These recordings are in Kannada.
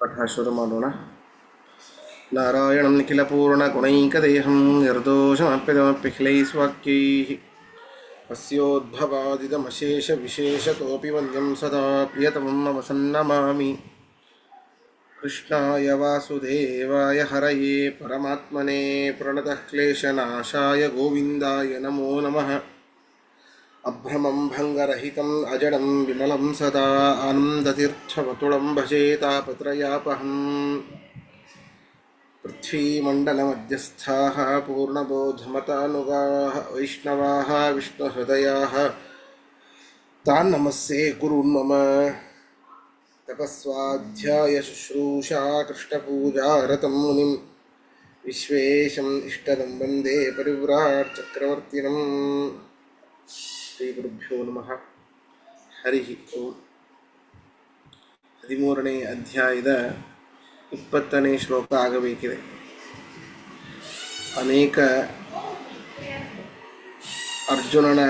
ಪಾಠ ಶುರು ಮಾಡೋಣ. ನಾರಾಯಣಂ ನಿಖಿಲಪೂರ್ಣಗುಣೈಕದೇಹಂ ನಿರ್ದೋಷಮಪ್ಯದಮಪ್ಯಖಿಲೈಸ್ವಾಕ್ಯೈಃ ಅಸ್ಯೋದ್ಭವಾದಿದಮಶೇಷವಿಶೇಷತೋಪಿ ವಂದ್ಯಂ ಸದಾ ಪ್ರಿಯತಮಂ ಮಮ ಸನ್ನಮಾಮಿ. ಕೃಷ್ಣಾಯ ವಾಸುದೇವಾಯ ಹರಯೇ ಪರಮಾತ್ಮನೇ ಪ್ರಣತಃ ಕ್ಲೇಶನಾಶಾಯ ಗೋವಿಂದಾಯ ನಮೋ ನಮಃ. ಅಭ್ರಮಂ ಭಂಗರಹಿತಂ ಅಜಡಂ ವಿಮಲಂ ಸದಾ ಆನಂದತೀರ್ಥವತುಳಂ ಭಜೆ ತಾಪತ್ರಯಾಪಹಂ. ಪೃಥ್ವೀಮಂಡಲಮಧ್ಯಸ್ಥಾಃ ಪೂರ್ಣಬೋಧಮತಾನುಗಾಃ ವೈಷ್ಣವಾಃ ವಿಷ್ಣುಹೃದಯಾಃ ತಾನ್ ನಮಸ್ಸೇ ಕುರುನ್ ಮಮ. ತಪಸ್ವಾಧ್ಯಾಯ ಶುಶ್ರೂಷಾ ಕೃಷ್ಣಪೂಜಾರತಂ ಮುನಿಂ ವಿಶ್ವೇಶಂ ಇಷ್ಟದಂ ವಂದೇ ಪರಿವ್ರಾಟ್ ಚಕ್ರವರ್ತಿನಂ. ಶ್ರೀ ಗುರುಭ್ಯೋ ನಮಃ. ಹರಿ ಓಂ. 13ನೇ ಅಧ್ಯಾಯದ 20ನೇ ಶ್ಲೋಕ ಆಗಬೇಕಿದೆ. ಅನೇಕ ಅರ್ಜುನನ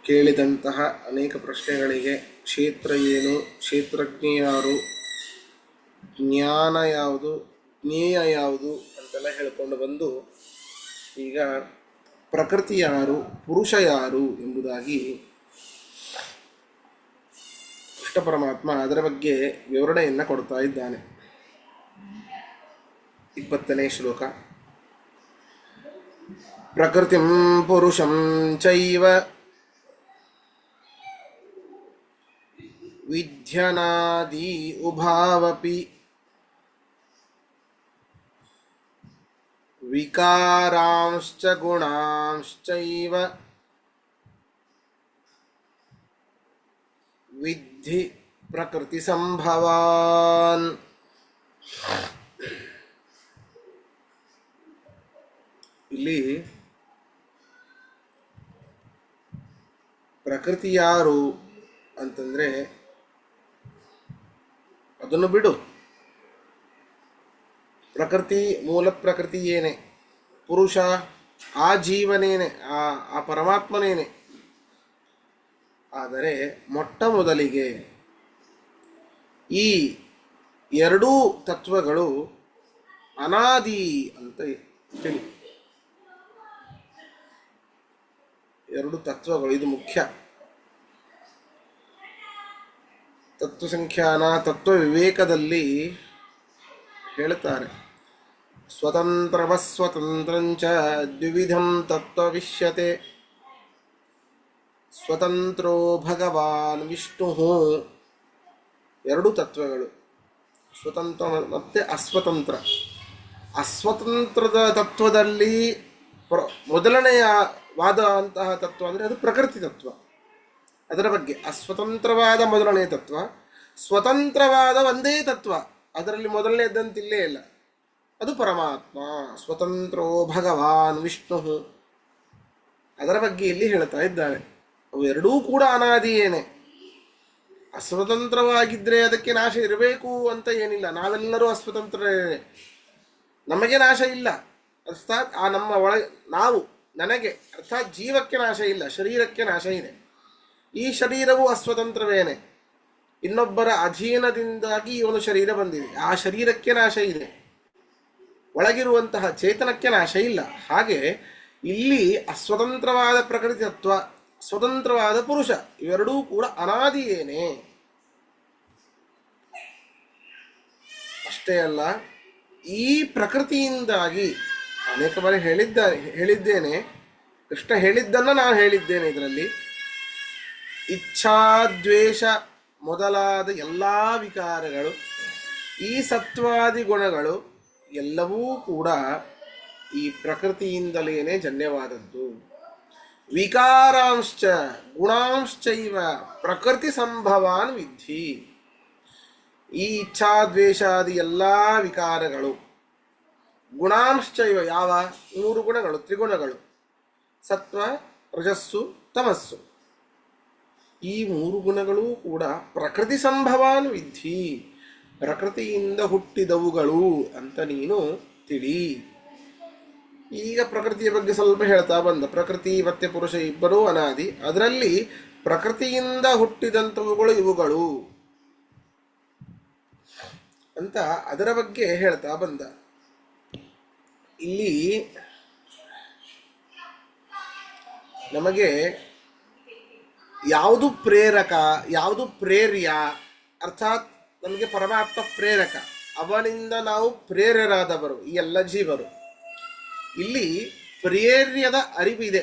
ಕೇಳಿದಂತಹ ಅನೇಕ ಪ್ರಶ್ನೆಗಳಿಗೆ ಕ್ಷೇತ್ರ ಏನು, ಕ್ಷೇತ್ರಜ್ಞ ಯಾರು, ಜ್ಞಾನ ಯಾವುದು, ಜ್ಞೇಯ ಯಾವುದು ಅಂತೆಲ್ಲ ಹೇಳಿಕೊಂಡು ಬಂದು ಈಗ ಪ್ರಕೃತಿ ಯಾರು, ಪುರುಷ ಯಾರು ಎಂಬುದಾಗಿ ಕೃಷ್ಣ ಪರಮಾತ್ಮ ಅದರ ಬಗ್ಗೆ ವಿವರಣೆಯನ್ನು ಕೊಡ್ತಾ ಇದ್ದಾನೆ. 20ನೇ ಶ್ಲೋಕ. ಪ್ರಕೃತಿಂ ಪುರುಷಂ ಚೈವ ವಿದ್ಯನಾದಿ ಉಭಾವಪಿ ವಿಕಾರಾಂಶ್ಚ ಗುಣಾಂಶ್ಚೈವ ವಿದ್ಧಿ ಪ್ರಕೃತಿ ಸಂಭವಾನ್. ಇಲ್ಲಿ ಪ್ರಕೃತಿ ಯಾರು ಅಂತಂದ್ರೆ ಅದನ್ನು ಬಿಡು. ಪ್ರಕೃತಿ, ಮೂಲ ಪ್ರಕೃತಿ ಏನೇ, ಪುರುಷ ಆ ಜೀವನೇನೆ, ಆ ಪರಮಾತ್ಮನೇನೆ. ಆದರೆ ಮೊಟ್ಟ ಮೊದಲಿಗೆ ಈ ಎರಡೂ ತತ್ವಗಳು ಅನಾದಿ ಅಂತ ತಿಳಿ. ಎರಡು ತತ್ವಗಳು, ಇದು ಮುಖ್ಯ. ತತ್ವಸಂಖ್ಯಾನ, ತತ್ವ ವಿವೇಕದಲ್ಲಿ ಹೇಳ್ತಾರೆ, ಸ್ವತಂತ್ರವಸ್ವತಂತ್ರಂಚ ದ್ವಿವಿಧಂ ತತ್ವವಿಷ್ಯತೆ. ಸ್ವತಂತ್ರೋ ಭಗವಾನ್ ವಿಷ್ಣು. ಎರಡು ತತ್ವಗಳು, ಸ್ವತಂತ್ರ ಮತ್ತು ಅಸ್ವತಂತ್ರ. ಅಸ್ವತಂತ್ರದ ತತ್ವದಲ್ಲಿ ಮೊದಲನೆಯ ವಾದ ಅಂತಹ ತತ್ವ ಅಂದರೆ ಅದು ಪ್ರಕೃತಿ ತತ್ವ. ಅದರ ಬಗ್ಗೆ ಅಸ್ವತಂತ್ರವಾದ ಮೊದಲನೆಯ ತತ್ವ, ಸ್ವತಂತ್ರವಾದ ಒಂದೇ ತತ್ವ, ಅದರಲ್ಲಿ ಮೊದಲನೇದಂತಿಲ್ಲೇ ಇಲ್ಲ, ಅದು ಪರಮಾತ್ಮ. ಸ್ವತಂತ್ರೋ ಭಗವಾನ್ ವಿಷ್ಣು. ಅದರ ಬಗ್ಗೆ ಇಲ್ಲಿ ಹೇಳ್ತಾ ಇದ್ದಾನೆ. ಅವು ಎರಡೂ ಕೂಡ ಅನಾದಿಯೇನೆ. ಅಸ್ವತಂತ್ರವಾಗಿದ್ದರೆ ಅದಕ್ಕೆ ನಾಶ ಇರಬೇಕು ಅಂತ ಏನಿಲ್ಲ. ನಾವೆಲ್ಲರೂ ಅಸ್ವತಂತ್ರರೇ, ನಮಗೆ ನಾಶ ಇಲ್ಲ. ಅರ್ಥಾತ್ ಆ ನಮ್ಮ ನಾವು, ನನಗೆ ಅರ್ಥಾತ್ ಜೀವಕ್ಕೆ ನಾಶ ಇಲ್ಲ, ಶರೀರಕ್ಕೆ ನಾಶ ಇದೆ. ಈ ಶರೀರವು ಅಸ್ವತಂತ್ರವೇನೆ. ಇನ್ನೊಬ್ಬರ ಅಧೀನದಿಂದಾಗಿ ಈ ಒಂದು ಶರೀರ ಬಂದಿದೆ, ಆ ಶರೀರಕ್ಕೆ ನಾಶ ಇದೆ. ಒಳಗಿರುವಂತಹ ಚೇತನಕ್ಕೆ ನಾಶ ಇಲ್ಲ. ಹಾಗೆ ಇಲ್ಲಿ ಅಸ್ವತಂತ್ರವಾದ ಪ್ರಕೃತಿ ತತ್ವ, ಸ್ವತಂತ್ರವಾದ ಪುರುಷ, ಇವೆರಡೂ ಕೂಡ ಅನಾದಿಯೇನೆ. ಅಷ್ಟೇ ಅಲ್ಲ, ಈ ಪ್ರಕೃತಿಯಿಂದಾಗಿ ಅನೇಕ ಬಾರಿ ಹೇಳಿದ್ದೇನೆ, ಕೃಷ್ಣ ಹೇಳಿದ್ದನ್ನು ನಾನು ಹೇಳಿದ್ದೇನೆ. ಇದರಲ್ಲಿ ಇಚ್ಛಾದ್ವೇಷ ಮೊದಲಾದ ಎಲ್ಲ ವಿಕಾರಗಳು, ಈ ಸತ್ವಾದಿ ಗುಣಗಳು ಎಲ್ಲವೂ ಕೂಡ ಈ ಪ್ರಕೃತಿಯಿಂದಲೇನೆ ಜನ್ಯವಾದದ್ದು. ವಿಕಾರಾಂಶ್ಚ ಗುಣಾಂಶ್ಚೈವ ಪ್ರಕೃತಿ ಸಂಭವಾನ್ ವಿದ್ಧಿ. ಈ ಇಚ್ಛಾದ್ವೇಷಾದಿ ಎಲ್ಲ ವಿಕಾರಗಳು, ಗುಣಾಂಶ್ಚೈವ ಯಾವ 3 ಗುಣಗಳು, ತ್ರಿಗುಣಗಳು, ಸತ್ವ ರಜಸ್ಸು ತಮಸ್ಸು, ಈ 3 ಗುಣಗಳು ಕೂಡ ಪ್ರಕೃತಿ ಸಂಭವಾನ್ ವಿದ್ಧಿ, ಪ್ರಕೃತಿಯಿಂದ ಹುಟ್ಟಿದವುಗಳು ಅಂತ ನೀನು ತಿಳಿ. ಈಗ ಪ್ರಕೃತಿಯ ಬಗ್ಗೆ ಸ್ವಲ್ಪ ಹೇಳ್ತಾ ಬಂದ. ಪ್ರಕೃತಿ ಮತ್ತೆ ಪುರುಷ ಇಬ್ಬರೂ ಅನಾದಿ. ಅದರಲ್ಲಿ ಪ್ರಕೃತಿಯಿಂದ ಹುಟ್ಟಿದಂಥವುಗಳು ಇವುಗಳು. ಅಂತ ಅದರ ಬಗ್ಗೆ ಹೇಳ್ತಾ ಬಂದ. ಇಲ್ಲಿ ನಮಗೆ ಯಾವುದು ಪ್ರೇರಕ, ಯಾವುದು ಪ್ರೇರ್ಯ, ಅರ್ಥಾತ್ ನಮಗೆ ಪರಮಾತ್ಮ ಪ್ರೇರಕ, ಅವನಿಂದ ನಾವು ಪ್ರೇರ್ಯರಾದವರು ಈ ಎಲ್ಲ ಜೀವರು. ಇಲ್ಲಿ ಪ್ರೇರ್ಯದ ಅರಿವಿದೆ,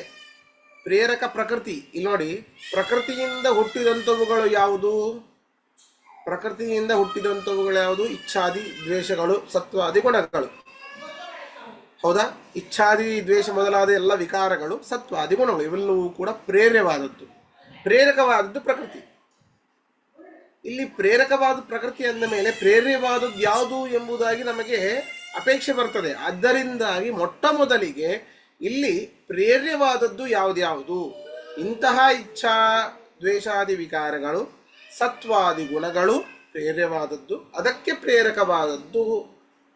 ಪ್ರೇರಕ ಪ್ರಕೃತಿ. ಇಲ್ಲಿ ನೋಡಿ, ಪ್ರಕೃತಿಯಿಂದ ಹುಟ್ಟಿದಂಥವುಗಳು ಯಾವುದು? ಪ್ರಕೃತಿಯಿಂದ ಹುಟ್ಟಿದಂಥವುಗಳು ಯಾವುದು? ಇಚ್ಛಾದಿ ದ್ವೇಷಗಳು, ಸತ್ವಾದಿ ಗುಣಗಳು. ಹೌದಾ? ಇಚ್ಛಾದಿ ದ್ವೇಷ ಮೊದಲಾದ ಎಲ್ಲ ವಿಕಾರಗಳು ಸತ್ವಾದಿ ಗುಣಗಳು, ಇವೆಲ್ಲವೂ ಕೂಡ ಪ್ರೇರ್ಯವಾದದ್ದು, ಪ್ರೇರಕವಾದದ್ದು ಪ್ರಕೃತಿ. ಇಲ್ಲಿ ಪ್ರೇರಕವಾದ ಪ್ರಕೃತಿ ಅಂದ ಮೇಲೆ ಪ್ರೇರ್ಯವಾದದ್ದು ಯಾವುದು ಎಂಬುದಾಗಿ ನಮಗೆ ಅಪೇಕ್ಷೆ ಬರ್ತದೆ. ಆದ್ದರಿಂದಾಗಿ ಮೊಟ್ಟ ಮೊದಲಿಗೆ ಇಲ್ಲಿ ಪ್ರೇರ್ಯವಾದದ್ದು ಯಾವುದ್ಯಾವುದು? ಇಂತಹ ಇಚ್ಛಾ ದ್ವೇಷಾದಿ ವಿಕಾರಗಳು, ಸತ್ವಾದಿ ಗುಣಗಳು ಪ್ರೇರ್ಯವಾದದ್ದು, ಅದಕ್ಕೆ ಪ್ರೇರಕವಾದದ್ದು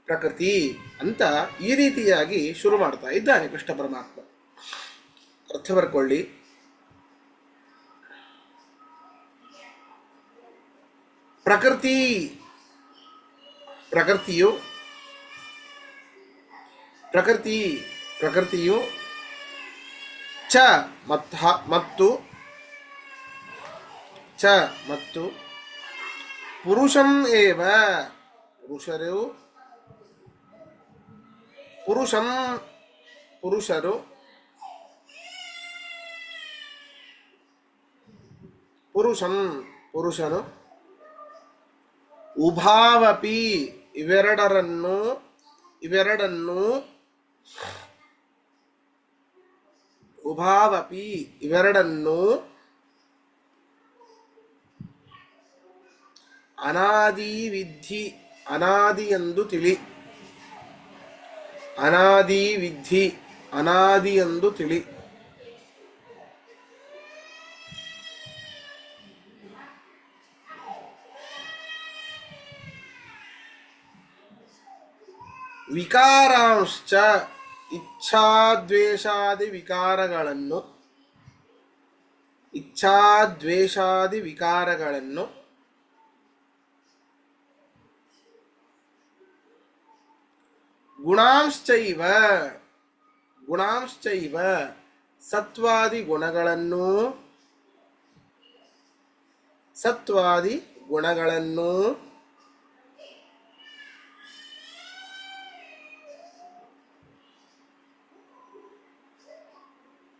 ಪ್ರಕೃತಿ ಅಂತ ಈ ರೀತಿಯಾಗಿ ಶುರು ಮಾಡ್ತಾ ಇದ್ದಾನೆ ಕೃಷ್ಣ ಪರಮಾತ್ಮ. ಅರ್ಥ ಬರ್ಕೊಳ್ಳಿ. ಪ್ರಕೃತಿಯು ಚ ಮತ್ತು ಪುರುಷಂ ಏವ, ಪುರುಷನು ಉಭಾವಪಿ ಇವೆರಡನ್ನು ಅನಾದಿ ವಿಧಿ, ಅನಾದಿಯೆಂದು ತಿಳಿ. ವಿಕಾರಾಂಶ್ಚ, ಇಚ್ಛಾದ್ವೇಷಾದಿ ವಿಕಾರಗಳನ್ನು ಗುಣಾಂಶ್ಚೈವ ಸತ್ವಾದಿ ಗುಣಗಳನ್ನು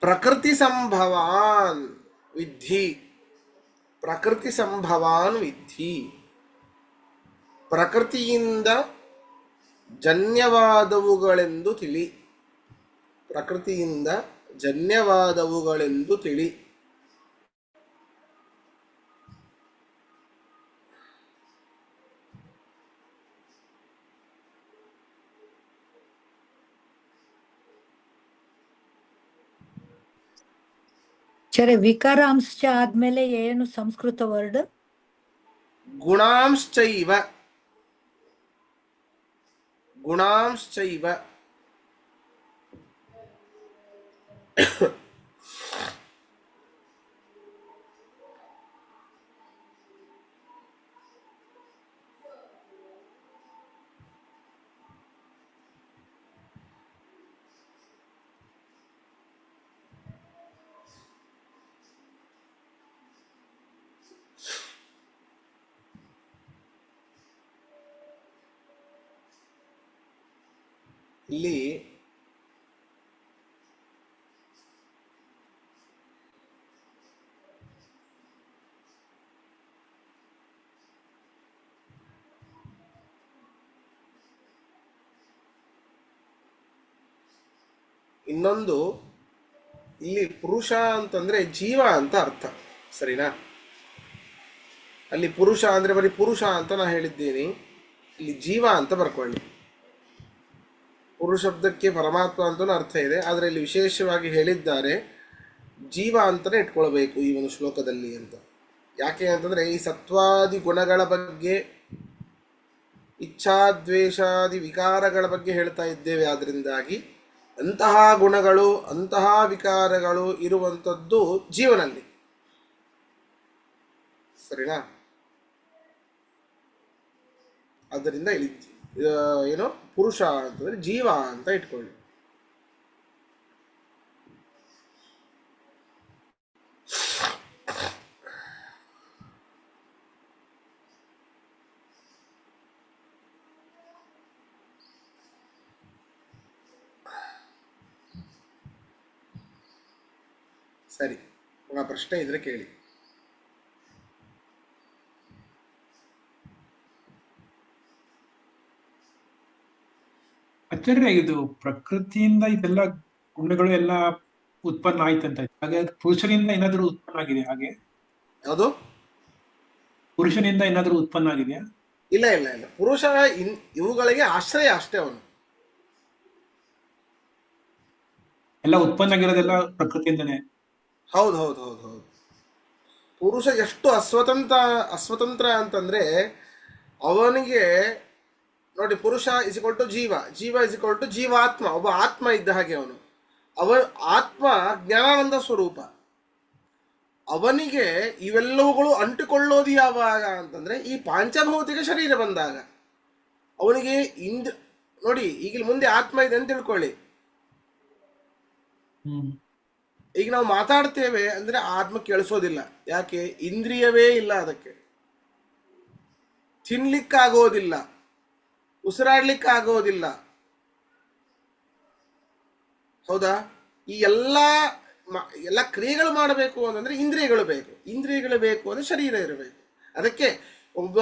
ಪ್ರಕೃತಿ ಸಂಭವಾನ್ ವಿದ್ಧಿ. ಪ್ರಕೃತಿಯಿಂದ ಜನ್ಯವಾದವುಗಳೆಂದು ತಿಳಿ. ವಿಕಾರಾಂಶ ಆದ್ಮೇಲೆ ಏನು ಸಂಸ್ಕೃತ ವರ್ಡ್? ಗುಣಾಂಶ್ಚೈವ. ಇಲ್ಲಿ ಇನ್ನೊಂದು, ಇಲ್ಲಿ ಪುರುಷ ಅಂತಂದ್ರೆ ಜೀವ ಅಂತ ಅರ್ಥ, ಸರಿನಾ? ಅಲ್ಲಿ ಪುರುಷ ಅಂದ್ರೆ ಬರೀ ಪುರುಷ ಅಂತ ನಾ ಹೇಳಿದ್ದೀನಿ, ಇಲ್ಲಿ ಜೀವ ಅಂತ ಬರ್ಕೊಳ್ಳಿ. ಪುರುಷ ಶಬ್ದಕ್ಕೆ ಪರಮಾತ್ಮ ಅಂತಲೂ ಅರ್ಥ ಇದೆ, ಆದರೆ ಇಲ್ಲಿ ವಿಶೇಷವಾಗಿ ಹೇಳಿದ್ದಾರೆ ಜೀವ ಅಂತಲೇ ಇಟ್ಕೊಳ್ಬೇಕು ಈ ಒಂದು ಶ್ಲೋಕದಲ್ಲಿ ಅಂತ. ಯಾಕೆ ಅಂತಂದರೆ ಈ ಸತ್ವಾದಿ ಗುಣಗಳ ಬಗ್ಗೆ, ಇಚ್ಛಾದ್ವೇಷಾದಿ ವಿಕಾರಗಳ ಬಗ್ಗೆ ಹೇಳ್ತಾ ಇದ್ದೇವೆ. ಆದ್ದರಿಂದಾಗಿ ಅಂತಹ ಗುಣಗಳು, ಅಂತಹ ವಿಕಾರಗಳು ಇರುವಂಥದ್ದು ಜೀವನಲ್ಲಿ, ಸರಿನಾ? ಆದ್ದರಿಂದ ಇಲ್ಲಿ ಏನು ಪುರುಷ ಅಂತಂದ್ರೆ ಜೀವ ಅಂತ ಇಟ್ಕೊಳ್ಳಿ. ಸರಿ, ಆ ಪ್ರಶ್ನೆ ಇದ್ರೆ ಕೇಳಿ. ಆಚಾರ್ಯ, ಇದು ಪ್ರಕೃತಿಯಿಂದ ಇದೆಲ್ಲ ಗುಣಗಳು ಎಲ್ಲ ಉತ್ಪನ್ನ ಆಯ್ತಂತ, ಹಾಗೆ ಪುರುಷನಿಂದ ಏನಾದ್ರೂ ಉತ್ಪನ್ನ ಆಗಿದೆ? ಹಾಗೆ ಯಾವುದು? ಪುರುಷನಿಂದ ಏನಾದ್ರೂ ಉತ್ಪನ್ನ ಆಗಿದೆಯಾ? ಇಲ್ಲ ಇಲ್ಲ ಇಲ್ಲ, ಪುರುಷ ಇವುಗಳಿಗೆ ಆಶ್ರಯ ಅಷ್ಟೇ ಅವನು. ಎಲ್ಲ ಉತ್ಪನ್ನ ಆಗಿರೋದೆಲ್ಲ ಪ್ರಕೃತಿಯಿಂದನೇ. ಹೌದು ಹೌದು ಹೌದು ಹೌದು. ಪುರುಷ ಎಷ್ಟು ಅಸ್ವತಂತ್ರ ಅಂತಂದ್ರೆ ಅವನಿಗೆ ನೋಡಿ, ಪುರುಷ ಇಸಿಕೊಟ್ಟು ಜೀವ, ಜೀವ ಇಸಿಕೊಟ್ಟು ಜೀವಾತ್ಮ, ಒಬ್ಬ ಆತ್ಮ ಇದ್ದ ಹಾಗೆ ಅವನು. ಆತ್ಮ ಜ್ಞಾನಾನಂದ ಸ್ವರೂಪ. ಅವನಿಗೆ ಇವೆಲ್ಲವುಗಳು ಅಂಟಿಕೊಳ್ಳೋದು ಯಾವಾಗ ಅಂತಂದ್ರೆ ಈ ಪಾಂಚಭೌತಿಕ ಶರೀರ ಬಂದಾಗ. ಅವನಿಗೆ ನೋಡಿ, ಈಗ ಮುಂದೆ ಆತ್ಮ ಇದೆ ಅಂತ ತಿಳ್ಕೊಳ್ಳಿ. ಈಗ ನಾವು ಮಾತಾಡ್ತೇವೆ ಅಂದ್ರೆ ಆತ್ಮ ಕೇಳಿಸೋದಿಲ್ಲ. ಯಾಕೆ? ಇಂದ್ರಿಯವೇ ಇಲ್ಲ ಅದಕ್ಕೆ. ತಿನ್ಲಿಕ್ಕಾಗೋದಿಲ್ಲ, ಉಸಿರಾಡ್ಲಿಕ್ಕಾಗೋದಿಲ್ಲ. ಹೌದಾ? ಈ ಎಲ್ಲ ಕ್ರಿಯೆಗಳು ಮಾಡಬೇಕು ಅಂತಂದ್ರೆ ಇಂದ್ರಿಯಗಳು ಬೇಕು. ಇಂದ್ರಿಯಗಳು ಬೇಕು ಅಂದ್ರೆ ಶರೀರ ಇರಬೇಕು. ಅದಕ್ಕೆ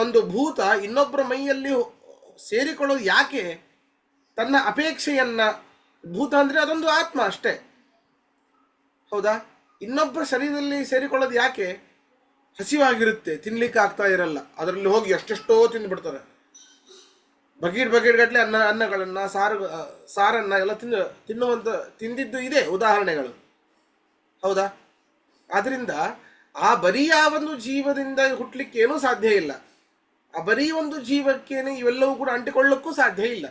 ಒಂದು ಭೂತ ಇನ್ನೊಬ್ಬರ ಮೈಯಲ್ಲಿ ಸೇರಿಕೊಳ್ಳೋದು ಯಾಕೆ? ತನ್ನ ಅಪೇಕ್ಷೆಯನ್ನ, ಭೂತ ಅಂದ್ರೆ ಅದೊಂದು ಆತ್ಮ ಅಷ್ಟೇ. ಹೌದಾ? ಇನ್ನೊಬ್ಬರ ಶರೀರದಲ್ಲಿ ಸೇರಿಕೊಳ್ಳೋದು ಯಾಕೆ? ಹಸಿವಾಗಿರುತ್ತೆ, ತಿನ್ಲಿಕ್ಕೆ ಆಗ್ತಾ ಇರಲ್ಲ, ಅದರಲ್ಲಿ ಹೋಗಿ ಎಷ್ಟೆಷ್ಟೋ ತಿಂದುಬಿಡ್ತಾರೆ. ಬಗೆಟ್ ಗಟ್ಟಲೆ ಅನ್ನಗಳನ್ನ, ಸಾರನ್ನ ಎಲ್ಲ ತಿಂದಿದ್ದು ಇದೆ ಉದಾಹರಣೆಗಳು. ಹೌದಾ? ಆದ್ರಿಂದ ಆ ಬರೀ ಆ ಒಂದು ಜೀವದಿಂದ ಹುಟ್ಟಲಿಕ್ಕೆ ಏನೂ ಸಾಧ್ಯ ಇಲ್ಲ. ಆ ಬರೀ ಒಂದು ಜೀವಕ್ಕೇನೆ ಇವೆಲ್ಲವೂ ಕೂಡ ಅಂಟಿಕೊಳ್ಳಕ್ಕೂ ಸಾಧ್ಯ ಇಲ್ಲ.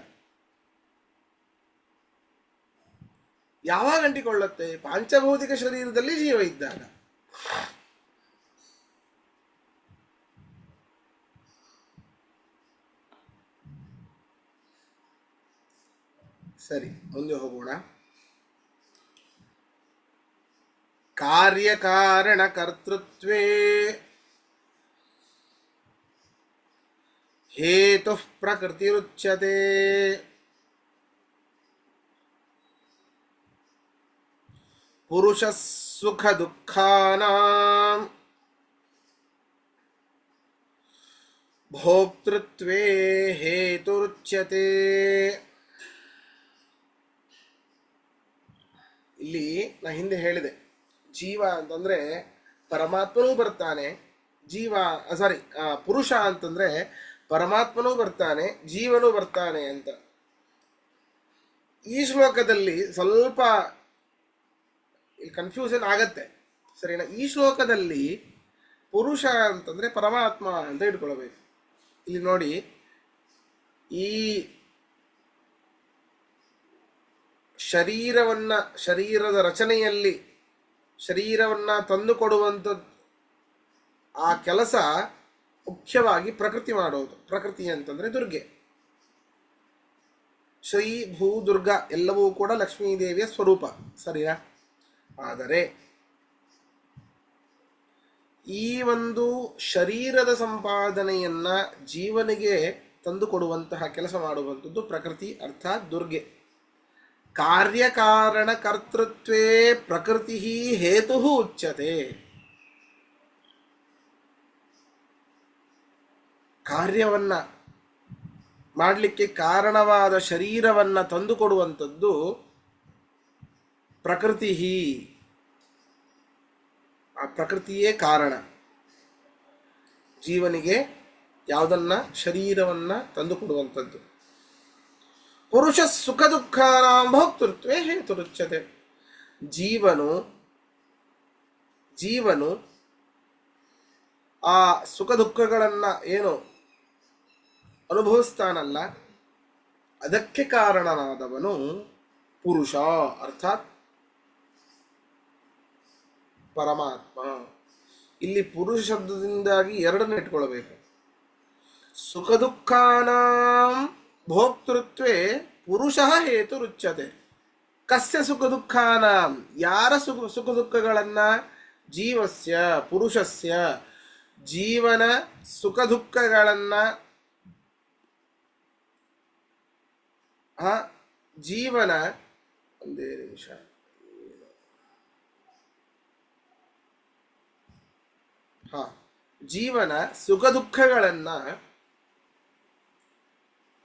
ಯಾವಾಗ ಅಂಟಿಕೊಳ್ಳುತ್ತೆ? ಪಾಂಚಭೌತಿಕ ಶರೀರದಲ್ಲಿ ಜೀವ ಇದ್ದಾಗ. ಸರಿ, ಮುಂದೆ ಹೋಗೋಣ. ಕಾರ್ಯಕಾರಣ ಕರ್ತೃತ್ವೇ ಹೇತು ಪ್ರಕೃತಿರುಚ್ಯತೆ. ಪುರುಷ ಸುಖ ದುಃಖಾನಾಂ ಭೋಕ್ತೃತ್ವೇ ಹೇತುರುಚ್ಯತೆ. ಇಲ್ಲಿ ನಾ ಹಿಂದೆ ಹೇಳಿದೆ, ಜೀವ ಅಂತಂದ್ರೆ ಪರಮಾತ್ಮನೂ ಬರ್ತಾನೆ, ಪುರುಷ ಅಂತಂದ್ರೆ ಪರಮಾತ್ಮನೂ ಬರ್ತಾನೆ, ಜೀವನೂ ಬರ್ತಾನೆ ಅಂತ. ಈ ಶ್ಲೋಕದಲ್ಲಿ ಸ್ವಲ್ಪ ಕನ್ಫ್ಯೂಷನ್ ಆಗತ್ತೆ, ಸರಿನಾ? ಈ ಶ್ಲೋಕದಲ್ಲಿ ಪುರುಷ ಅಂತಂದ್ರೆ ಪರಮಾತ್ಮ ಅಂತ ಇಟ್ಕೊಳ್ಬೇಕು. ಇಲ್ಲಿ ನೋಡಿ, ಈ ಶರೀರದ ರಚನೆಯಲ್ಲಿ ಶರೀರವನ್ನ ತಂದು ಕೊಡುವಂಥದ್ದು, ಆ ಕೆಲಸ ಮುಖ್ಯವಾಗಿ ಪ್ರಕೃತಿ ಮಾಡೋದು. ಪ್ರಕೃತಿ ಅಂತಂದ್ರೆ ದುರ್ಗೆ. ಶ್ರೀ ಭೂ ದುರ್ಗಾ ಎಲ್ಲವೂ ಕೂಡ ಲಕ್ಷ್ಮೀದೇವಿಯ ಸ್ವರೂಪ, ಸರಿಯಾ? ಆದರೆ ಈ ಒಂದು ಶರೀರದ ಸಂಪಾದನೆಯನ್ನ ಜೀವನಿಗೆ ತಂದು ಕೊಡುವಂತಹ ಕೆಲಸ ಮಾಡುವಂಥದ್ದು ಪ್ರಕೃತಿ, ಅರ್ಥಾತ್ ದುರ್ಗೆ. ಕಾರ್ಯಕಾರಣ ಕರ್ತೃತ್ವೇ ಪ್ರಕೃತಿ ಹೇತು ಉಚ್ಯತೆ. ಕಾರ್ಯವನ್ನ ಮಾಡಲಿಕ್ಕೆ ಕಾರಣವಾದ ಶರೀರವನ್ನ ತಂದುಕೊಡುವಂಥದ್ದು ಪ್ರಕೃತಿ. ಆ ಪ್ರಕೃತಿಯೇ ಕಾರಣ ಜೀವನಿಗೆ ಯಾವುದನ್ನ, ಶರೀರವನ್ನ ತಂದುಕೊಡುವಂಥದ್ದು. ಪುರುಷ ಸುಖ ದುಃಖಾನಾಂ ಭೋಕ್ತೃತ್ವೇ ಹೇತುರುಚ್ಯತೆ. ಜೀವನು ಆ ಸುಖ ದುಃಖಗಳನ್ನ ಏನು ಅನುಭವಿಸ್ತಾನಲ್ಲ, ಅದಕ್ಕೆ ಕಾರಣನಾದವನು ಪುರುಷ, ಅರ್ಥಾತ್ ಪರಮಾತ್ಮ. ಇಲ್ಲಿ ಪುರುಷ ಶಬ್ದದಿಂದಾಗಿ ಎರಡನ್ನು ಇಟ್ಕೊಳ್ಬೇಕು. ಸುಖ ದುಃಖಾನಾಂ ಭೋಕ್ತೃತ್ವೇ ಪುರುಷಃ ಹೇತುರುಚ್ಯತೆ. ಕಸ್ಯ ಸುಖ ದುಃಖಾನಾಂ, ಯಾರ ಸುಖ ದುಃಖಗಳನ್ನ, ಜೀವಸ್ಯ ಪುರುಷಸ್ಯ, ಜೀವನ ಸುಖ ದುಃಖಗಳನ್ನ, ಜೀವನ, ಒಂದೇ ನಿಮಿಷ, ಜೀವನ ಸುಖ ದುಃಖಗಳನ್ನ,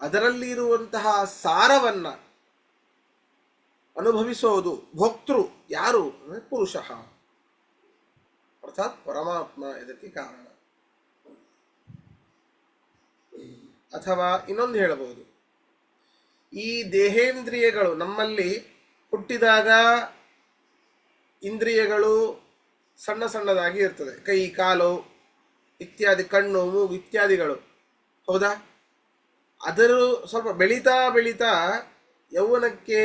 ಅದರಲ್ಲಿ ಇರುವಂತಹ ಸಾರವನ್ನ ಅನುಭವಿಸೋದು ಭೋಕ್ತೃ ಯಾರು ಅಂದರೆ ಪುರುಷ, ಅರ್ಥಾತ್ ಪರಮಾತ್ಮ ಇದಕ್ಕೆ ಕಾರಣ. ಅಥವಾ ಇನ್ನೊಂದು ಹೇಳಬಹುದು, ಈ ದೇಹೇಂದ್ರಿಯಗಳು ನಮ್ಮಲ್ಲಿ ಹುಟ್ಟಿದಾಗ ಇಂದ್ರಿಯಗಳು ಸಣ್ಣ ಸಣ್ಣದಾಗಿ ಇರ್ತದೆ, ಕೈ ಕಾಲು ಇತ್ಯಾದಿ, ಕಣ್ಣು ಮೂಗು ಇತ್ಯಾದಿಗಳು, ಹೌದಾ? ಅದರ ಸ್ವಲ್ಪ ಬೆಳೀತಾ ಬೆಳೀತಾ ಯೌವನಕ್ಕೆ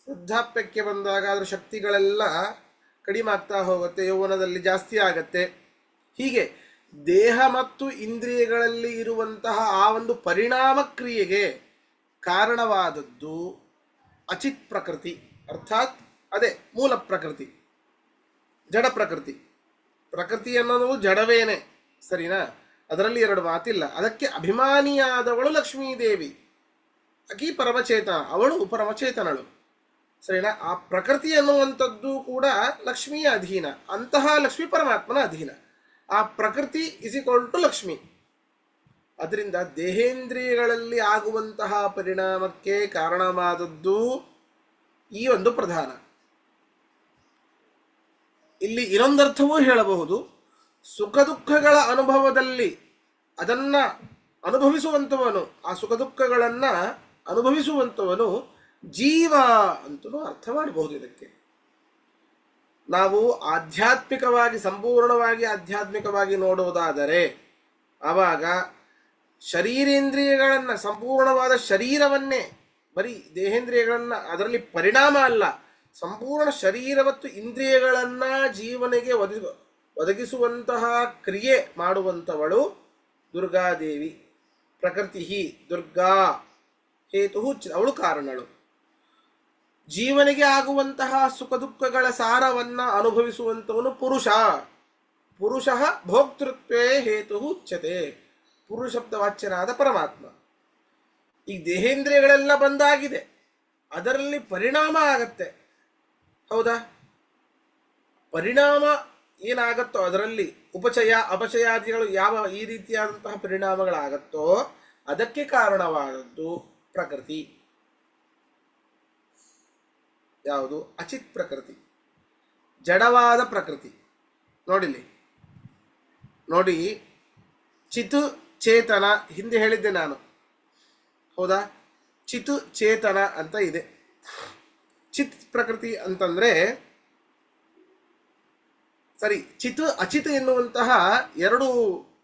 ವೃದ್ಧಾಪ್ಯಕ್ಕೆ ಬಂದಾಗ ಅದರ ಶಕ್ತಿಗಳೆಲ್ಲ ಕಡಿಮೆ ಆಗ್ತಾ ಹೋಗುತ್ತೆ, ಯೌವನದಲ್ಲಿ ಜಾಸ್ತಿ ಆಗತ್ತೆ. ಹೀಗೆ ದೇಹ ಮತ್ತು ಇಂದ್ರಿಯಗಳಲ್ಲಿ ಇರುವಂತಹ ಆ ಒಂದು ಪರಿಣಾಮ ಕ್ರಿಯೆಗೆ ಕಾರಣವಾದದ್ದು ಅಚಿತ್ ಪ್ರಕೃತಿ, ಅರ್ಥಾತ್ ಅದೇ ಮೂಲ ಪ್ರಕೃತಿ, ಜಡ ಪ್ರಕೃತಿ. ಪ್ರಕೃತಿ ಅನ್ನೋದು ಜಡವೇನೆ, ಸರಿನಾ? ಅದರಲ್ಲಿ ಎರಡು ಮಾತಿಲ್ಲ. ಅದಕ್ಕೆ ಅಭಿಮಾನಿಯಾದವಳು ಲಕ್ಷ್ಮೀದೇವಿ, ಆಕಿ ಪರಮಚೇತನ, ಅವಳು ಪರಮಚೇತನಳು, ಸರಿನಾ? ಆ ಪ್ರಕೃತಿ ಅನ್ನುವಂಥದ್ದು ಕೂಡ ಲಕ್ಷ್ಮಿಯ ಅಧೀನ, ಅಂತಹ ಲಕ್ಷ್ಮಿ ಪರಮಾತ್ಮನ ಅಧೀನ. ಆ ಪ್ರಕೃತಿ ಇಸ್ ಈಕ್ವಲ್ ಟು ಲಕ್ಷ್ಮಿ. ಅದರಿಂದ ದೇಹೇಂದ್ರಿಯಗಳಲ್ಲಿ ಆಗುವಂತಹ ಪರಿಣಾಮಕ್ಕೆ ಕಾರಣವಾದದ್ದು ಈ ಒಂದು ಪ್ರಧಾನ. ಇಲ್ಲಿ ಇನ್ನೊಂದರ್ಥವೂ ಹೇಳಬಹುದು, ಸುಖ ದುಃಖಗಳ ಅನುಭವದಲ್ಲಿ ಅದನ್ನ ಅನುಭವಿಸುವಂಥವನು, ಆ ಸುಖ ದುಃಖಗಳನ್ನ ಅನುಭವಿಸುವಂಥವನು ಜೀವ ಅಂತಲೂ ಅರ್ಥ ಮಾಡಬಹುದು. ಇದಕ್ಕೆ ನಾವು ಆಧ್ಯಾತ್ಮಿಕವಾಗಿ, ಸಂಪೂರ್ಣವಾಗಿ ಆಧ್ಯಾತ್ಮಿಕವಾಗಿ ನೋಡುವುದಾದರೆ ಆವಾಗ ಶರೀರೇಂದ್ರಿಯಗಳನ್ನ, ಸಂಪೂರ್ಣವಾದ ಶರೀರವನ್ನೇ, ಬರೀ ದೇಹೇಂದ್ರಿಯಗಳನ್ನ, ಅದರಲ್ಲಿ ಪರಿಣಾಮ ಅಲ್ಲ, ಸಂಪೂರ್ಣ ಶರೀರ ಮತ್ತು ಇಂದ್ರಿಯಗಳನ್ನ ಜೀವನಿಗೆ ಒದಗಿಸುವಂತಹ ಕ್ರಿಯೆ ಮಾಡುವಂಥವಳು ದುರ್ಗಾದೇವಿ. ಪ್ರಕೃತಿ ದುರ್ಗಾ ಹೇತು, ಅವಳು ಕಾರಣಳು. ಜೀವನಿಗೆ ಆಗುವಂತಹ ಸುಖ ದುಃಖಗಳ ಸಾರವನ್ನ ಅನುಭವಿಸುವಂಥವನು ಪುರುಷ. ಪುರುಷ ಭೋಕ್ತೃತ್ವೇ ಹೇತು ಉಚ್ಯತೆ, ಪುರುಷಬ್ದ ವಾಚ್ಯನಾದ ಪರಮಾತ್ಮ. ಈ ದೇಹೇಂದ್ರಿಯಗಳೆಲ್ಲ ಬಂದಾಗಿದೆ, ಅದರಲ್ಲಿ ಪರಿಣಾಮ ಆಗತ್ತೆ, ಹೌದಾ? ಪರಿಣಾಮ ಏನಾಗತ್ತೋ ಅದರಲ್ಲಿ ಉಪಚಯ ಅಪಚಯಾದಿಗಳು ಯಾವ ಈ ರೀತಿಯಾದಂತಹ ಪರಿಣಾಮಗಳಾಗತ್ತೋ ಅದಕ್ಕೆ ಕಾರಣವಾದದ್ದು ಪ್ರಕೃತಿ. ಯಾವುದು? ಅಚಿತ್ ಪ್ರಕೃತಿ, ಜಡವಾದ ಪ್ರಕೃತಿ. ನೋಡಿ, ಚಿತ್ ಚೇತನ ಹಿಂದೆ ಹೇಳಿದ್ದೆ ನಾನು, ಹೌದಾ? ಚಿತ್ ಚೇತನ ಅಂತ ಇದೆ. ಚಿತ್ ಪ್ರಕೃತಿ ಅಂತಂದ್ರೆ ಸರಿ, ಚಿತ್ ಅಚಿತ್ ಎನ್ನುವಂತಹ ಎರಡು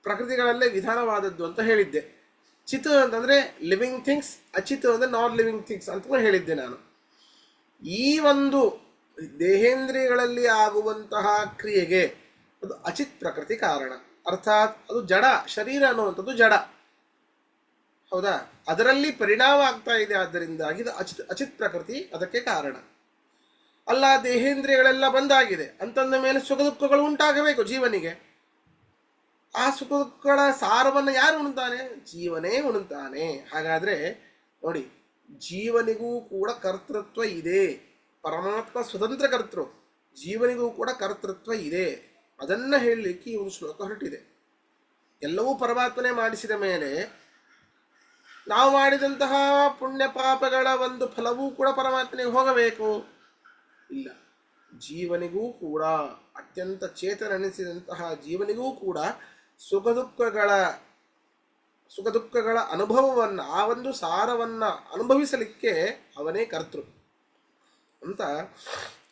ಪ್ರಕೃತಿಗಳಲ್ಲೇ ವಿಧಾನವಾದದ್ದು ಅಂತ ಹೇಳಿದ್ದೆ. ಚಿತ್ ಅಂತಂದ್ರೆ ಲಿವಿಂಗ್ ಥಿಂಗ್ಸ್, ಅಚಿತ್ ಅಂದ್ರೆ ನಾನ್ ಲಿವಿಂಗ್ ಥಿಂಗ್ಸ್ ಅಂತ ಹೇಳಿದ್ದೆ ನಾನು. ಈ ಒಂದು ದೇಹೇಂದ್ರಿಯಗಳಲ್ಲಿ ಆಗುವಂತಹ ಕ್ರಿಯೆಗೆ ಅದು ಅಚಿತ್ ಪ್ರಕೃತಿ ಕಾರಣ, ಅರ್ಥಾತ್ ಅದು ಜಡ. ಶರೀರ ಅನ್ನುವಂಥದ್ದು ಜಡ, ಹೌದಾ? ಅದರಲ್ಲಿ ಪರಿಣಾಮ ಆಗ್ತಾ ಇದೆ, ಆದ್ದರಿಂದಾಗಿ ಇದು ಅಚಿತ್ ಪ್ರಕೃತಿ ಅದಕ್ಕೆ ಕಾರಣ. ಅಲ್ಲ, ದೇಹೇಂದ್ರಿಯಗಳೆಲ್ಲ ಬಂದಾಗಿದೆ ಅಂತಂದ ಮೇಲೆ ಸುಖ ದುಃಖಗಳು ಉಂಟಾಗಬೇಕು ಜೀವನಿಗೆ. ಆ ಸುಖ ದುಃಖಗಳ ಸಾರವನ್ನು ಯಾರು ಉಣ್ತಾನೆ? ಜೀವನೇ ಉಣ್ತಾನೆ. ಹಾಗಾದ್ರೆ ನೋಡಿ, ಜೀವನಿಗೂ ಕೂಡ ಕರ್ತೃತ್ವ ಇದೆ. ಪರಮಾತ್ಮ ಸ್ವತಂತ್ರ ಕರ್ತೃ, ಜೀವನಿಗೂ ಕೂಡ ಕರ್ತೃತ್ವ ಇದೆ. ಅದನ್ನ ಹೇಳಲಿಕ್ಕೆ ಈ ಒಂದು ಶ್ಲೋಕ ಹೊರಟಿದೆ. ಎಲ್ಲವೂ ಪರಮಾತ್ಮನೇ ಮಾಡಿಸಿದ ಮೇಲೆ ನಾವು ಮಾಡಿದಂತಹ ಪುಣ್ಯ ಪಾಪಗಳ ಒಂದು ಫಲವೂ ಕೂಡ ಪರಮಾತ್ಮನಿಗೆ ಹೋಗಬೇಕು? ಇಲ್ಲ. ಜೀವನಿಗೂ ಕೂಡ, ಅತ್ಯಂತ ಚೇತನೆನಿಸಿದಂತಹ ಜೀವನಿಗೂ ಕೂಡ ಸುಖ ದುಃಖಗಳ ಅನುಭವವನ್ನು, ಆ ಒಂದು ಸಾರವನ್ನ ಅನುಭವಿಸಲಿಕ್ಕೆ ಅವನೇ ಕರ್ತೃ ಅಂತ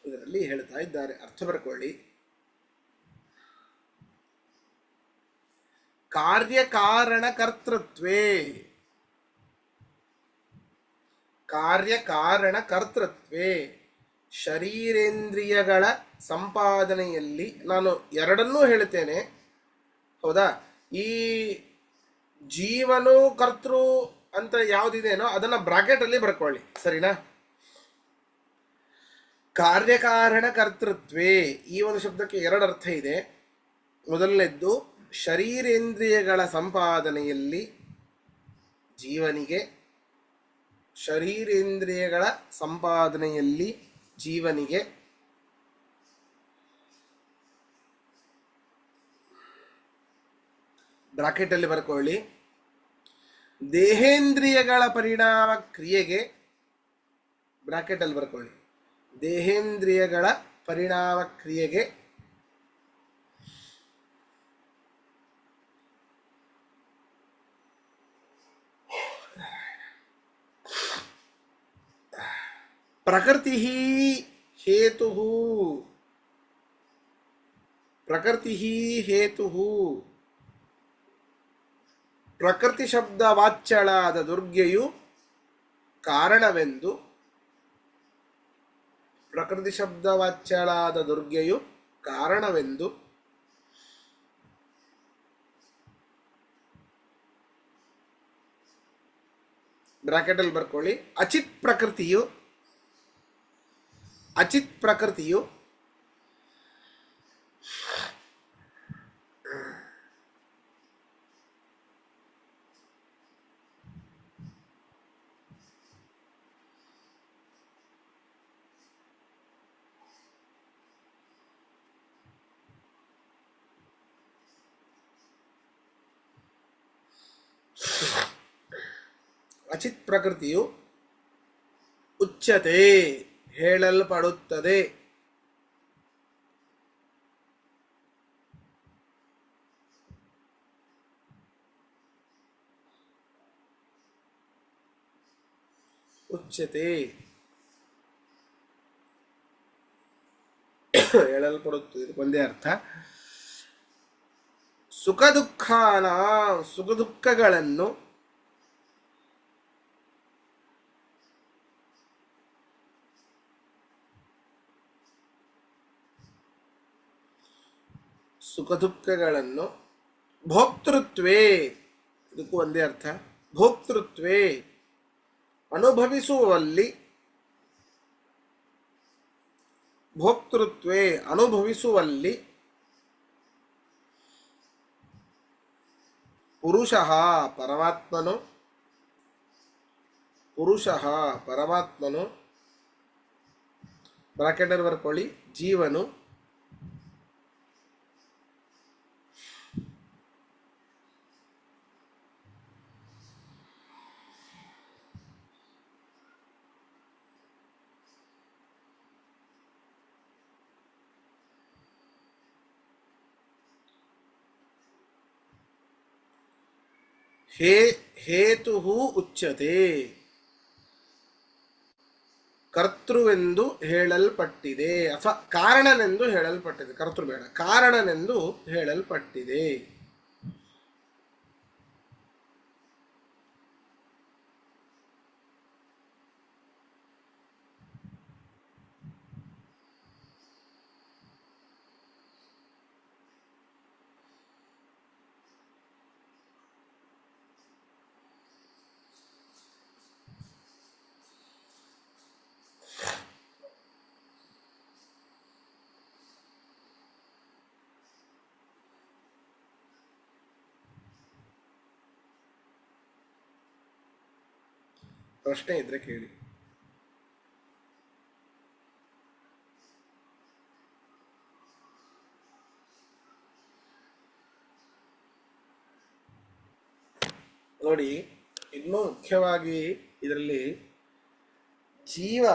ಇದರಲ್ಲಿ ಹೇಳ್ತಾ ಇದ್ದಾರೆ. ಅರ್ಥ ಬರ್ಕೊಳ್ಳಿ. ಕಾರ್ಯಕಾರಣ ಕರ್ತೃತ್ವೇ, ಕಾರ್ಯಕಾರಣ ಕರ್ತೃತ್ವೇ, ಶರೀರೇಂದ್ರಿಯಗಳ ಸಂಪಾದನೆಯಲ್ಲಿ ನಾನು ಎರಡನ್ನೂ ಹೇಳ್ತೇನೆ, ಹೌದಾ? ಈ ಜೀವನು ಕರ್ತೃ ಅಂತ ಯಾವುದಿದೆನೋ ಅದನ್ನ ಬ್ರಾಕೆಟ್ ಅಲ್ಲಿ ಬರ್ಕೊಳ್ಳಿ, ಸರಿನಾ? ಕಾರ್ಯಕಾರಣ ಕರ್ತೃತ್ವೇ, ಈ ಒಂದು ಶಬ್ದಕ್ಕೆ ಎರಡು ಅರ್ಥ ಇದೆ. ಮೊದಲನೇದ್ದು ಶರೀರೇಂದ್ರಿಯಗಳ ಸಂಪಾದನೆಯಲ್ಲಿ ಜೀವನಿಗೆ, ಶರೀರೇಂದ್ರಿಯಗಳ ಸಂಪಾದನೆಯಲ್ಲಿ ಜೀವನಿಗೆ ಬ್ರಾಕೆಟ್ ಅಲ್ಲಿ ಬರ್ಕೊಳ್ಳಿ, ದೇಹೇಂದ್ರಿಯಗಳ ಪರಿಣಾಮ ಕ್ರಿಯೆಗೆ ಬ್ರಾಕೆಟ್ ಅಲ್ಲಿ ಬರ್ಕೊಳ್ಳಿ, ದೇಹೇಂದ್ರಿಯಗಳ ಪರಿಣಾಮ ಕ್ರಿಯೆಗೆ ಪ್ರಕೃತಿ ಹೇತು, ಪ್ರಕೃತಿ ಹೇತು, ಪ್ರಕೃತಿ ಶಬ್ದ ವಾಚ್ಯಳಾದ ದುರ್ಗೆಯು ಕಾರಣವೆಂದು, ಪ್ರಕೃತಿ ಶಬ್ದ ವಾಚ್ಯಳಾದ ದುರ್ಗೆಯು ಕಾರಣವೆಂದು ಬ್ರಾಕೆಟ್ ಅಲ್ಲಿ ಬರ್ಕೊಳ್ಳಿ. ಅಚಿತ್ ಪ್ರಕೃತಿಯು, ಅಚಿತ್ ಪ್ರಕೃತಿಯು ಅಚಿತ್ ಪ್ರಕೃತಿಯು ಉಚ್ಯತೆ ಹೇಳಲ್ಪಡುತ್ತದೆ. ಉಚ್ಯತೆ ಹೇಳಲ್ಪಡುತ್ತದೆ, ಒಂದೇ ಅರ್ಥ. ಸುಖ ದುಃಖಾನ, ಸುಖ ದುಃಖಗಳನ್ನು ಸುಖ ದುಃಖಗಳನ್ನು ಭೋಕ್ತೃತ್ವೇ, ಇದಕ್ಕೂ ಒಂದೇ ಅರ್ಥ, ಭೋಕ್ತೃತ್ವೇ ಅನುಭವಿಸುವಲ್ಲಿ, ಭೋಕ್ತೃತ್ವೇ ಅನುಭವಿಸುವಲ್ಲಿ ಪುರುಷಃ ಪರಮಾತ್ಮನು, ಪುರುಷಃ ಪರಮಾತ್ಮನು ಬ್ರಾಕೆಟ್ ಬರ್ಕೊಳ್ಳಿ, ಜೀವನು ಹೇತು ಉಚ್ಯತೆ, ಕರ್ತೃವೆಂದು ಹೇಳಲ್ಪಟ್ಟಿದೆ, ಅಥವಾ ಕಾರಣನೆಂದು ಹೇಳಲ್ಪಟ್ಟಿದೆ, ಕರ್ತೃ ಬೇಡ, ಕಾರಣನೆಂದು ಹೇಳಲ್ಪಟ್ಟಿದೆ. ಪ್ರಶ್ನೆ ಇದ್ರೆ ಕೇಳಿ. ನೋಡಿ, ಇನ್ನೂ ಮುಖ್ಯವಾಗಿ ಇದರಲ್ಲಿ ಜೀವ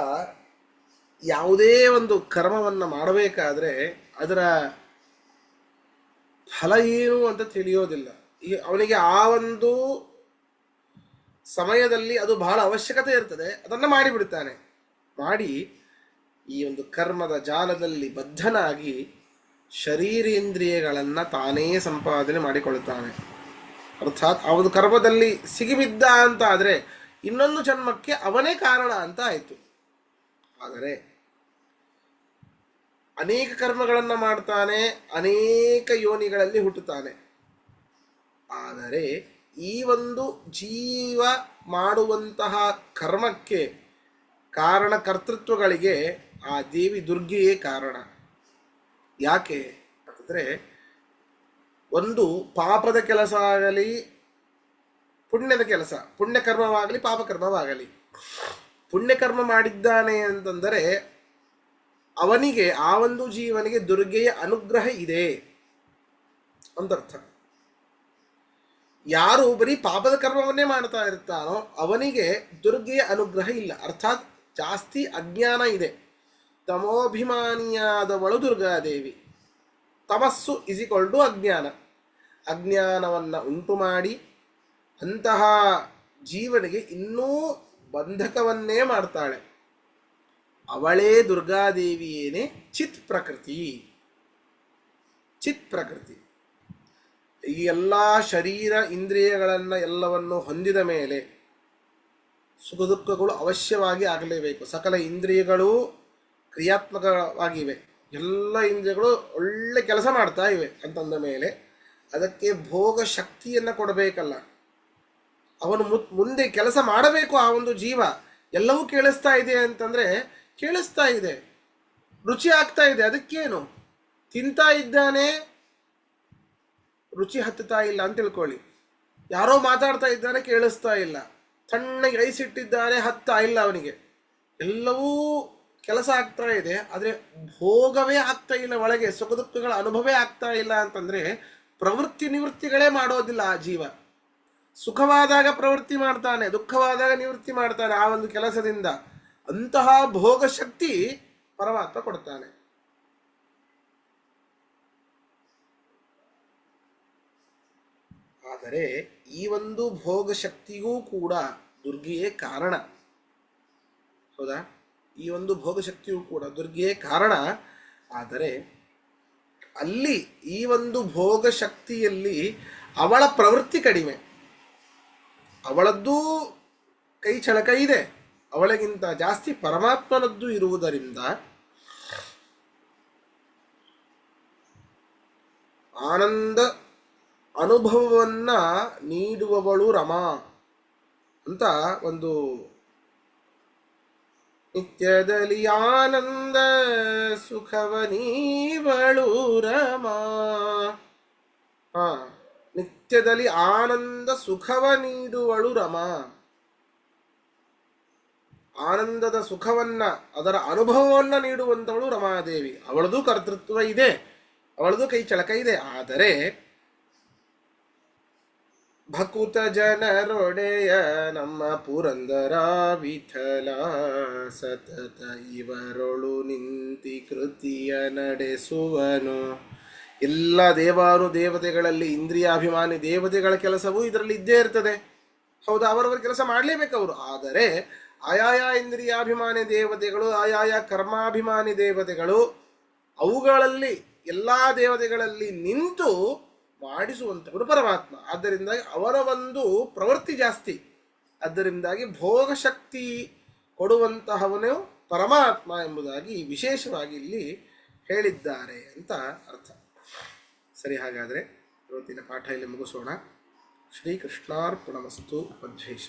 ಯಾವುದೇ ಒಂದು ಕರ್ಮವನ್ನು ಮಾಡಬೇಕಾದ್ರೆ ಅದರ ಫಲ ಏನು ಅಂತ ತಿಳಿಯೋದಿಲ್ಲ. ಅವನಿಗೆ ಆ ಒಂದು ಸಮಯದಲ್ಲಿ ಅದು ಬಹಳ ಅವಶ್ಯಕತೆ ಇರ್ತದೆ, ಅದನ್ನು ಮಾಡಿಬಿಡ್ತಾನೆ. ಮಾಡಿ ಈ ಒಂದು ಕರ್ಮದ ಜಾಲದಲ್ಲಿ ಬದ್ಧನಾಗಿ ಶರೀರೇಂದ್ರಿಯಗಳನ್ನು ತಾನೇ ಸಂಪಾದನೆ ಮಾಡಿಕೊಳ್ಳುತ್ತಾನೆ. ಅರ್ಥಾತ್ ಆ ಒಂದು ಕರ್ಮದಲ್ಲಿ ಸಿಗಿಬಿದ್ದ ಅಂತ ಆದರೆ ಇನ್ನೊಂದು ಜನ್ಮಕ್ಕೆ ಅವನೇ ಕಾರಣ ಅಂತ ಆಯಿತು. ಆದರೆ ಅನೇಕ ಕರ್ಮಗಳನ್ನು ಮಾಡ್ತಾನೆ, ಅನೇಕ ಯೋನಿಗಳಲ್ಲಿ ಹುಟ್ಟುತ್ತಾನೆ. ಆದರೆ ಈ ಒಂದು ಜೀವ ಮಾಡುವಂತಹ ಕರ್ಮಕ್ಕೆ ಕಾರಣ ಕರ್ತೃತ್ವಗಳಿಗೆ ಆ ದೇವಿ ದುರ್ಗೆಯೇ ಕಾರಣ. ಯಾಕೆ ಅಂತಂದರೆ, ಒಂದು ಪಾಪದ ಕೆಲಸ ಆಗಲಿ ಪುಣ್ಯದ ಕೆಲಸ, ಪುಣ್ಯಕರ್ಮವಾಗಲಿ ಪಾಪಕರ್ಮವಾಗಲಿ, ಪುಣ್ಯಕರ್ಮ ಮಾಡಿದ್ದಾನೆ ಅಂತಂದರೆ ಅವನಿಗೆ, ಆ ಒಂದು ಜೀವನಿಗೆ ದುರ್ಗೆಯ ಅನುಗ್ರಹ ಇದೆ ಅಂತರ್ಥ. ಯಾರು ಬರೀ ಪಾಪದ ಕರ್ಮವನ್ನೇ ಮಾಡ್ತಾ ಇರ್ತಾನೋ ಅವನಿಗೆ ದುರ್ಗೆಯ ಅನುಗ್ರಹ ಇಲ್ಲ. ಅರ್ಥಾತ್ ಜಾಸ್ತಿ ಅಜ್ಞಾನ ಇದೆ. ತಮೋಭಿಮಾನಿಯಾದವಳು ದುರ್ಗಾದೇವಿ. ತಮಸ್ಸು = ಅಜ್ಞಾನ. ಅಜ್ಞಾನವನ್ನು ಉಂಟು ಮಾಡಿ ಅಂತಹ ಜೀವನಿಗೆ ಇನ್ನೂ ಬಂಧಕವನ್ನೇ ಮಾಡ್ತಾಳೆ. ಅವಳೇ ದುರ್ಗಾದೇವಿಯೇನೆ ಚಿತ್ ಪ್ರಕೃತಿ. ಚಿತ್ ಪ್ರಕೃತಿ ಈ ಎಲ್ಲ ಶರೀರ ಇಂದ್ರಿಯಗಳನ್ನು ಎಲ್ಲವನ್ನು ಹೊಂದಿದ ಮೇಲೆ ಸುಖ ದುಃಖಗಳು ಅವಶ್ಯವಾಗಿ ಆಗಲೇಬೇಕು. ಸಕಲ ಇಂದ್ರಿಯಗಳು ಕ್ರಿಯಾತ್ಮಕವಾಗಿವೆ, ಎಲ್ಲ ಇಂದ್ರಿಯಗಳು ಒಳ್ಳೆ ಕೆಲಸ ಮಾಡ್ತಾ ಇವೆ ಅಂತಂದ ಮೇಲೆ ಅದಕ್ಕೆ ಭೋಗ ಶಕ್ತಿಯನ್ನು ಕೊಡಬೇಕಲ್ಲ. ಅವನು ಮುಂದೆ ಕೆಲಸ ಮಾಡಬೇಕು. ಆ ಒಂದು ಜೀವ ಎಲ್ಲವೂ ಕೇಳಿಸ್ತಾ ಇದೆ ಅಂತಂದರೆ ಕೇಳಿಸ್ತಾ ಇದೆ, ರುಚಿ ಆಗ್ತಾ ಇದೆ, ಅದಕ್ಕೇನು ತಿಂತಾ ಇದ್ದಾನೆ, ರುಚಿ ಹತ್ತುತ್ತಾ ಇಲ್ಲ ಅಂತ ತಿಳ್ಕೊಳ್ಳಿ. ಯಾರೋ ಮಾತಾಡ್ತಾ ಇದ್ದಾನೆ, ಕೇಳಿಸ್ತಾ ಇಲ್ಲ, ತಣ್ಣಗೆ ರೈಸ್ ಇಟ್ಟಿದ್ದಾರೆ, ಹತ್ತಾ ಇಲ್ಲ ಅವನಿಗೆ. ಎಲ್ಲವೂ ಕೆಲಸ ಆಗ್ತಾ ಇದೆ, ಆದರೆ ಭೋಗವೇ ಆಗ್ತಾ ಇಲ್ಲ, ಒಳಗೆ ಸುಖ ದುಃಖಗಳ ಅನುಭವೇ ಆಗ್ತಾ ಇಲ್ಲ ಅಂತಂದರೆ ಪ್ರವೃತ್ತಿ ನಿವೃತ್ತಿಗಳೇ ಮಾಡೋದಿಲ್ಲ ಆ ಜೀವ. ಸುಖವಾದಾಗ ಪ್ರವೃತ್ತಿ ಮಾಡ್ತಾನೆ, ದುಃಖವಾದಾಗ ನಿವೃತ್ತಿ ಮಾಡ್ತಾನೆ ಆ ಒಂದು ಕೆಲಸದಿಂದ. ಅಂತಹ ಭೋಗ ಶಕ್ತಿ ಪರಮಾತ್ಮ ಕೊಡ್ತಾನೆ. ಆದರೆ ಈ ಒಂದು ಭೋಗ ಶಕ್ತಿಗೂ ಕೂಡ ದುರ್ಗೆಯೇ ಕಾರಣ. ಹೌದಾ? ಈ ಒಂದು ಭೋಗ ಶಕ್ತಿಯೂ ಕೂಡ ದುರ್ಗೆಯೇ ಕಾರಣ. ಆದರೆ ಅಲ್ಲಿ ಈ ಒಂದು ಭೋಗ ಶಕ್ತಿಯಲ್ಲಿ ಅವಳ ಪ್ರವೃತ್ತಿ ಕಡಿಮೆ. ಅವಳದ್ದೂ ಕೈ ಚಳಕ ಇದೆ, ಅವಳಿಗಿಂತ ಜಾಸ್ತಿ ಪರಮಾತ್ಮನದ್ದು ಇರುವುದರಿಂದ ಆನಂದ ಅನುಭವವನ್ನ ನೀಡುವವಳು ರಮಾ ಅಂತ ಒಂದು ನಿತ್ಯದಲ್ಲಿ ಆನಂದ ಸುಖವ ನೀವಳು ರಮಾ. ನಿತ್ಯದಲ್ಲಿ ಆನಂದ ಸುಖವ ನೀಡುವಳು ರಮಾ. ಆನಂದದ ಸುಖವನ್ನ, ಅದರ ಅನುಭವವನ್ನ ನೀಡುವಂತವಳು ರಮಾದೇವಿ. ಅವಳದು ಕರ್ತೃತ್ವ ಇದೆ, ಅವಳದು ಕೈ ಚಳಕ ಇದೆ. ಆದರೆ ಭಕುತ ಜನರೊಡೆಯ ನಮ್ಮ ಪುರಂದರ ವಿಠಲ ಸತತ ಇವರೊಳು ನಿಂತಿ ಕೃತಿಯ ನಡೆಸುವನು. ಎಲ್ಲ ದೇವಾನು ದೇವತೆಗಳಲ್ಲಿ ಇಂದ್ರಿಯಾಭಿಮಾನಿ ದೇವತೆಗಳ ಕೆಲಸವೂ ಇದರಲ್ಲಿ ಇದ್ದೇ ಇರ್ತದೆ. ಹೌದಾ? ಅವರವರ ಕೆಲಸ ಮಾಡಲೇಬೇಕು ಅವರು. ಆದರೆ ಆಯಾಯ ಇಂದ್ರಿಯಾಭಿಮಾನಿ ದೇವತೆಗಳು, ಆಯಾಯ ಕರ್ಮಾಭಿಮಾನಿ ದೇವತೆಗಳು, ಅವುಗಳಲ್ಲಿ ಎಲ್ಲ ದೇವತೆಗಳಲ್ಲಿ ನಿಂತು ಮಾಡಿಸುವಂಥವರು ಪರಮಾತ್ಮ. ಆದ್ದರಿಂದಾಗಿ ಅವರ ಒಂದು ಪ್ರವೃತ್ತಿ ಜಾಸ್ತಿ. ಅದರಿಂದಾಗಿ ಭೋಗ ಶಕ್ತಿ ಕೊಡುವಂತಹವನು ಪರಮಾತ್ಮ ಎಂಬುದಾಗಿ ವಿಶೇಷವಾಗಿ ಇಲ್ಲಿ ಹೇಳಿದ್ದಾರೆ ಅಂತ ಅರ್ಥ. ಸರಿ, ಹಾಗಾದರೆ ಇವತ್ತಿನ ಪಾಠ ಇಲ್ಲಿ ಮುಗಿಸೋಣ. ಶ್ರೀಕೃಷ್ಣಾರ್ಪಣಮಸ್ತು. ಮಧ್ವೇಶ.